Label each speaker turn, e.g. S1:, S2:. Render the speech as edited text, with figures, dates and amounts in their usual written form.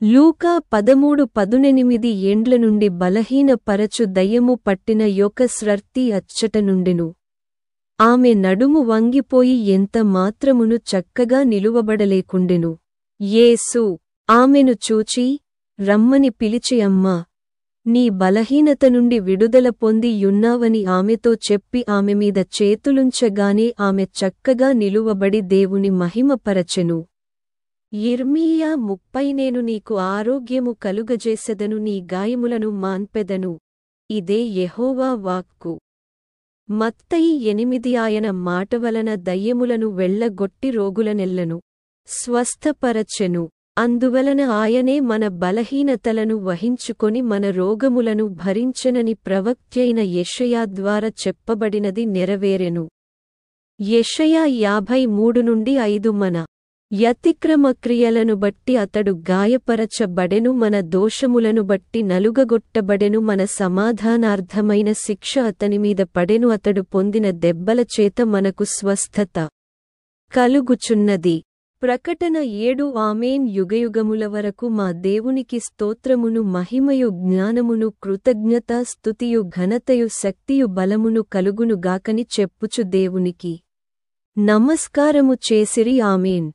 S1: లూకా 13:18 ఏండ్ల నుండి బలహీన పరచు దయ్యము పట్టిన యొక స్త్రీ అచ్చట నుండెను. ఆమె నడుము వంగిపోయి ఎంత మాత్రమును చక్కగా నిలువబడలేకుండెను. యేసు ఆమెను చూచి, రమ్మని పిలిచి, అమ్మా, నీ బలహీనత నుండి విడుదల పొంది యున్నావని ఆమెతో చెప్పి ఆమెమీద చేతులుంచగానే ఆమె చక్కగా నిలువబడి దేవుని మహిమపరచెను. యిర్మీయా 30 నేను నీకు ఆరోగ్యము కలుగజేసెదను, నీ గాయములను మాన్పెదను. ఇదే యెహోవా వాక్కు. మత్తయి 8 ఆయన మాటవలన దయ్యములను వెళ్ళగొట్టి రోగులనెల్లను స్వస్థపరచెను. అందువలన ఆయనే మన బలహీనతలను వహించుకొని మన రోగములను భరించెనని ప్రవక్త్యైన యెషయా ద్వారా చెప్పబడినది నెరవేరెను. యెషయా 53:5 మన యతిక్రమ క్రియలను బట్టి అతడు గాయపరచబడెను, మన దోషములను బట్టి నలుగగొట్టబడెను, మన సమాధానార్థమైన శిక్ష అతనిమీద పడెను, అతడు పొందిన దెబ్బల చేత మనకు స్వస్థత కలుగుచున్నది. ప్రకటన 7 ఆమేన్. యుగయుగముల వరకు మా దేవునికి స్తోత్రమును, మహిమయు, జ్ఞానమును, కృతజ్ఞతా స్తుతియు, ఘనతయు, శక్తియు, బలమును కలుగును గాకని చెప్పుచు దేవునికి నమస్కారము చేసిరి. ఆమేన్.